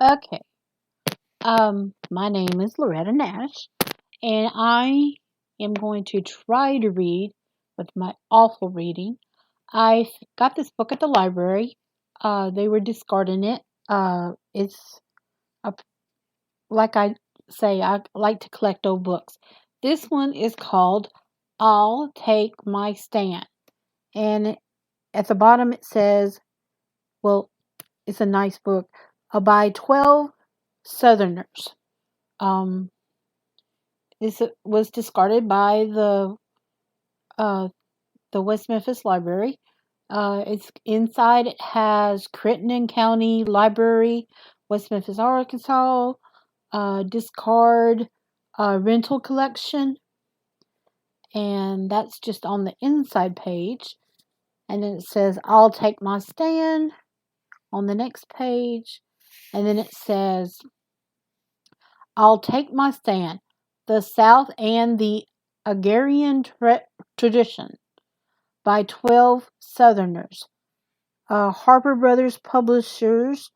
Okay. My name is Loretta Nash, and I am going to try to read with my awful reading. I got this book at the library. They were discarding it. It's a, like I say, I like to collect old books. This one is called "I'll Take My Stand," and at the bottom it says, "Well, it's a nice book by 12 Southerners." Um, This was discarded by uh, the West Memphis Library. It's inside. It has Crittenden County Library, West Memphis, Arkansas, discard rental collection, and that's just on the inside page. And then it says, "I'll take my stand" on the next page, and then it says, "I'll take my stand. The South and the Agrarian Tradition" by 12 Southerners. Harper Brothers Publishers,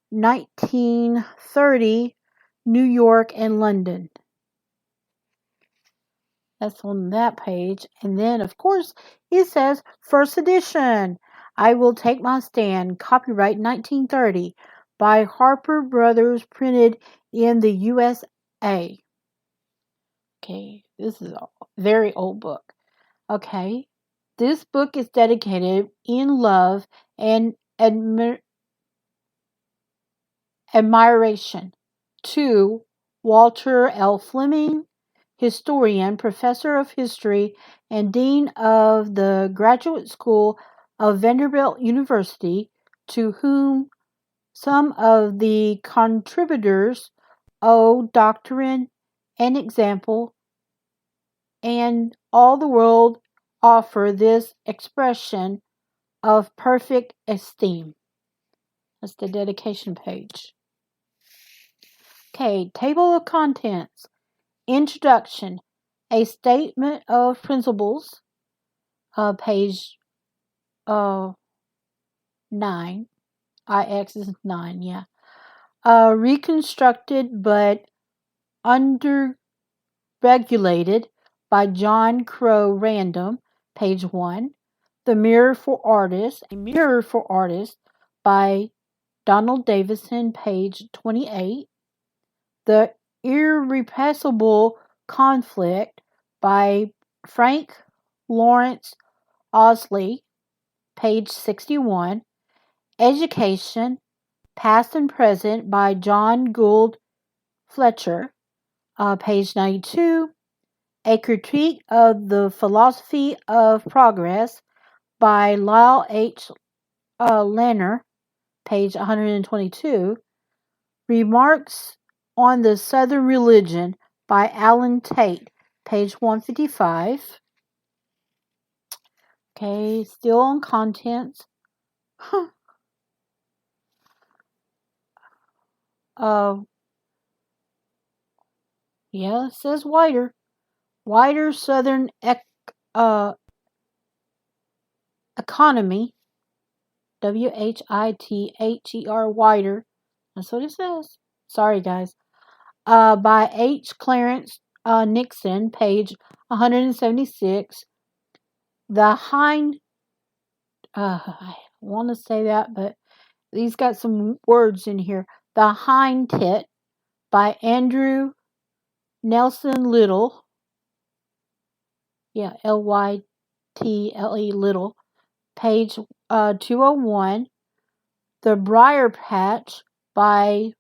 1930, New York and London. That's on that page. And then, of course, it says first edition. "I Will Take My Stand," copyright 1930, by Harper Brothers, printed in the USA. Okay, this is a very old book. Okay, this book is dedicated in love and admiration to Walter L. Fleming, historian, professor of history, and dean of the Graduate School of Vanderbilt University, to whom some of the contributors owe doctrine and example, and all the world offer this expression of perfect esteem. That's the dedication page. Okay, table of contents. Introduction. A statement of principles. Page 9. IX is 9, yeah. Reconstructed but under-regulated by John Crow Random. Page 1. The Mirror for Artists. A Mirror for Artists by Donald Davison. Page 28. The Irrepressible Conflict by Frank Lawrence Owsley, page 61. Education, Past and Present by John Gould Fletcher, page 92. A Critique of the Philosophy of Progress by Lyle H. Lanner, page 122. Remarks on the Southern Religion by Alan Tate, page 155. Okay, still on contents. uh, yeah, it says wider Southern economy. WHITHER, wider. That's what it says. Sorry, guys. By H. Clarence Nixon, page 176. The Hind. I want to say that, but these got some words in here. The Hind Tit by Andrew Nelson Little. Yeah, Lytle, Little. Page 201. The Briar Patch by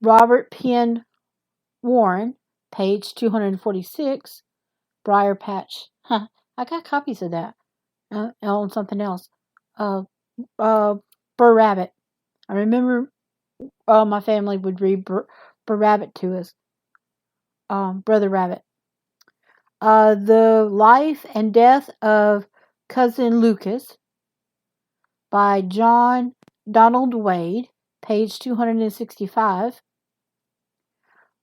Robert Penn Warren. Page 246. Briar Patch. Huh, I got copies of that. On something else. Uh, Burr Rabbit. I remember my family would read Burr Rabbit to us. Brother Rabbit. The Life and Death of Cousin Lucas by John Donald Wade, page 265.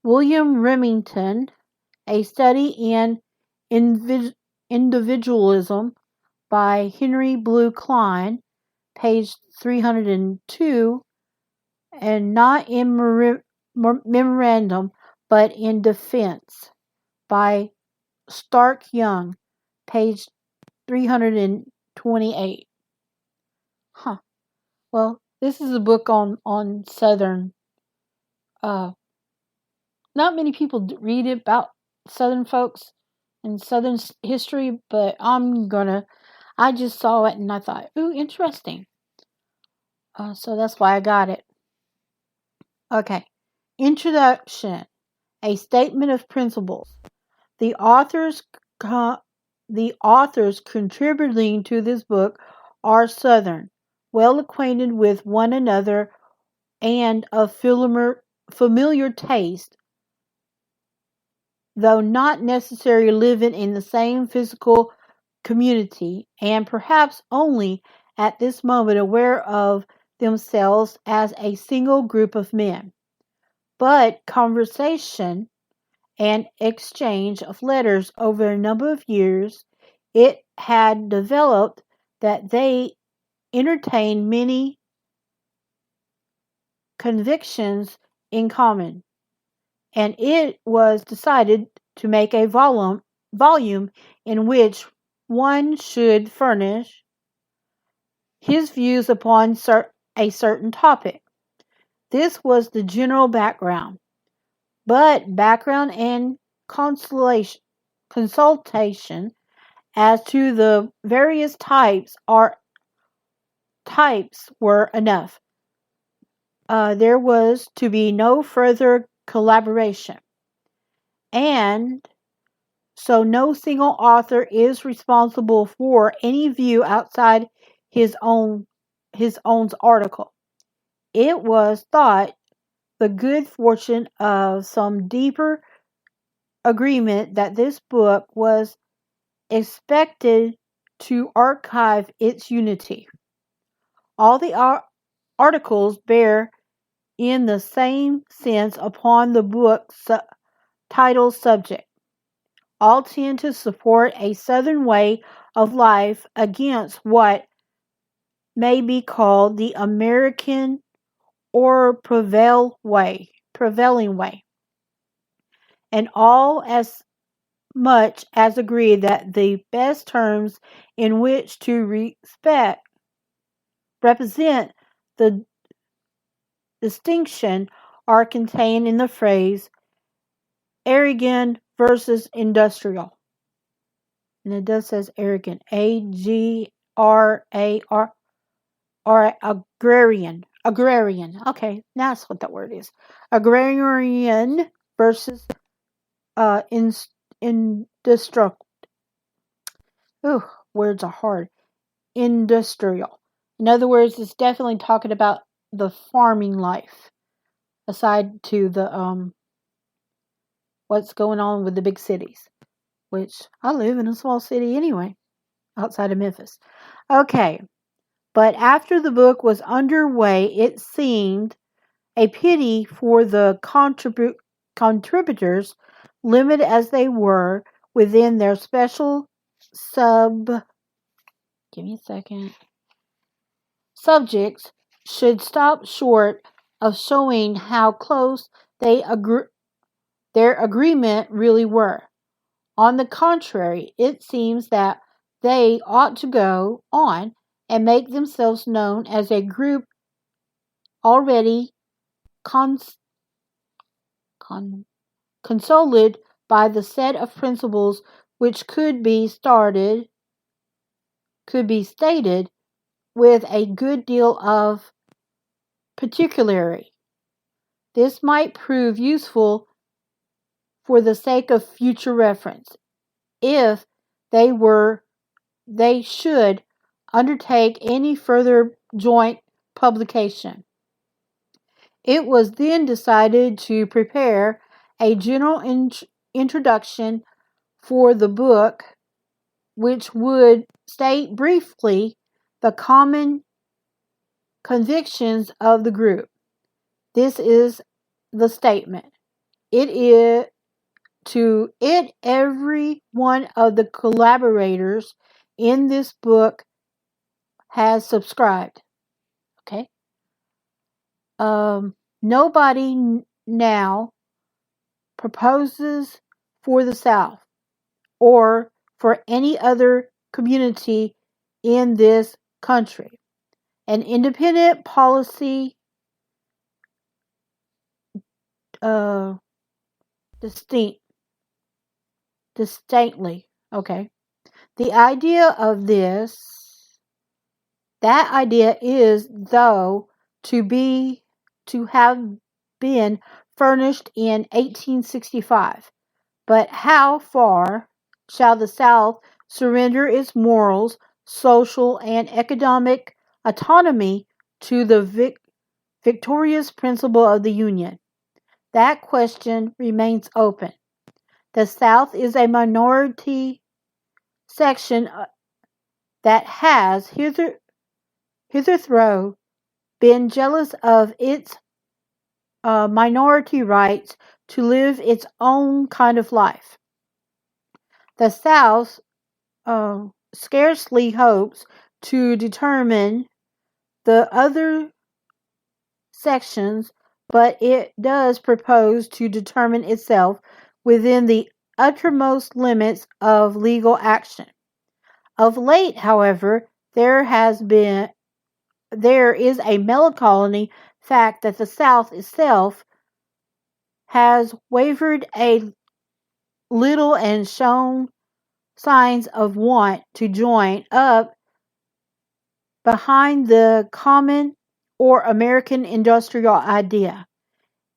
William Remington, A Study in Individualism by Henry Blue Klein, page 302. and not in memorandum, but in defense by Stark Young, page 328. Huh. Well, this is a book on Southern. Not many people read about Southern folks and Southern history, but I just saw it and I thought, ooh, interesting. So that's why I got it. Okay. Introduction. A statement of principles. The authors contributing to this book are Southern, well acquainted with one another and of familiar taste, though not necessarily living in the same physical community, and perhaps only at this moment aware of themselves as a single group of men. But conversation and exchange of letters over a number of years, it had developed that they entertained many convictions in common, and it was decided to make a volume in which one should furnish his views upon a certain topic. This was the general background, but background and consultation as to the various types were enough. There was to be no further collaboration, and so no single author is responsible for any view outside his own his own article. It was thought the good fortune of some deeper agreement that this book was expected to archive its unity. All the articles bear in the same sense upon the book's title subject. All tend to support a Southern way of life against what may be called the American or prevailing way, and all as much as agree that the best terms in which to represent the distinction are contained in the phrase arrogant versus industrial. And it does says arrogant. Agrarian. Agrarian. Okay, that's what that word is. Agrarian versus industrial. Ooh, words are hard. Industrial. In other words, it's definitely talking about the farming life, aside to the what's going on with the big cities, which I live in a small city anyway, outside of Memphis. Okay, but after the book was underway, it seemed a pity for the contributors, limited as they were within their special give me a second, subjects, should stop short of showing how close their agreement really were. On the contrary, it seems that they ought to go on and make themselves known as a group already consoled by the set of principles which could be stated with a good deal of particularity. This might prove useful for the sake of future reference, if they should undertake any further joint publication. It was then decided to prepare a general introduction for the book, which would state briefly the common convictions of the group. This is the statement. It is to it every one of the collaborators in this book has subscribed. Okay? Nobody now proposes for the South or for any other community in this country. An independent policy uh, distinct, distinctly. Okay. The idea of that idea is, though, to be to have been furnished in 1865. But how far shall the South surrender its morals, social, and economic autonomy to the victorious principle of the Union? That question remains open. The South is a minority section that has hitherto been jealous of its minority rights to live its own kind of life. The South scarcely hopes to determine the other sections, but it does propose to determine itself within the uttermost limits of legal action. Of late, however, there is a melancholy fact that the South itself has wavered a little and shown signs of want to join up behind the common or American industrial idea.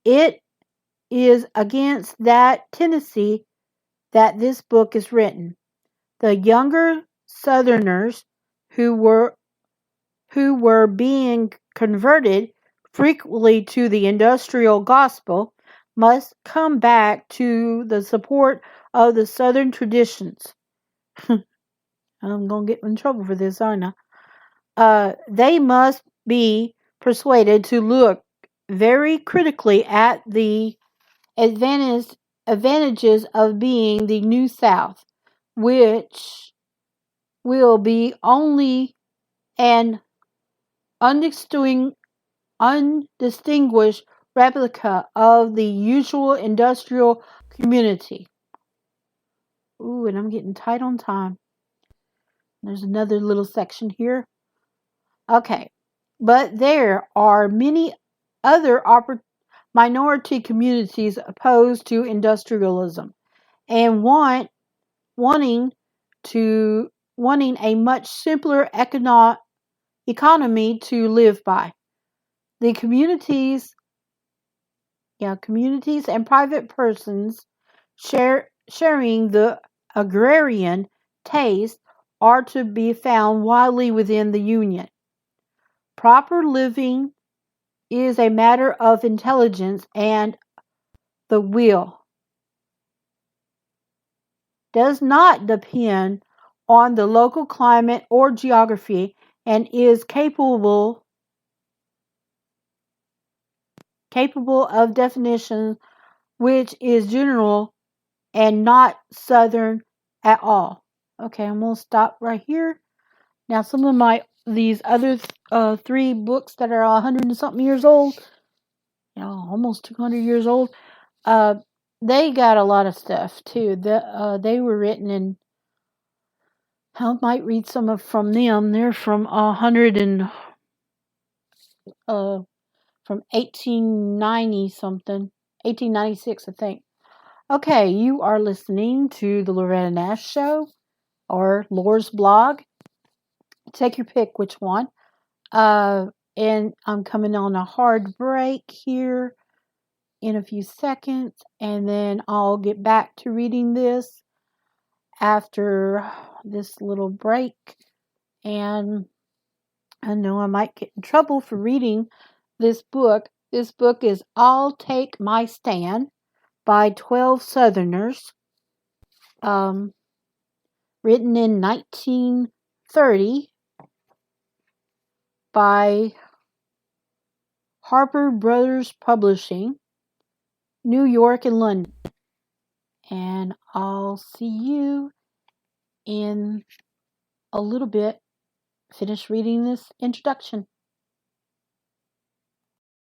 It is against that tendency that this book is written. The younger Southerners who were being converted frequently to the industrial gospel must come back to the support of the Southern traditions. I'm going to get in trouble for this, aren't I? They must be persuaded to look very critically at the advantages of being the New South, which will be only an undistinguished replica of the usual industrial community. Ooh, and I'm getting tight on time. There's another little section here. Okay, but there are many other minority communities opposed to industrialism and wanting a much simpler economy to live by. The communities and private persons sharing the agrarian taste are to be found widely within the Union. Proper living is a matter of intelligence and the will. Does not depend on the local climate or geography and is capable of definition which is general and not southern at all. Okay, I'm going to stop right here. Now, some of these other three books that are 100 and something years old, almost 200 years old, they got a lot of stuff too. They were written in, I might read some from them. They're from 100 and from 1890 something, 1896, I think. Okay, you are listening to the Loretta Nash Show or Lore's blog. Take your pick, which one. And I'm coming on a hard break here in a few seconds, and then I'll get back to reading this after this little break. And I know I might get in trouble for reading this book. This book is I'll Take My Stand by 12 Southerners, written in 1930 by Harper Brothers Publishing, New York and London. And I'll see you in a little bit. Finish reading this introduction.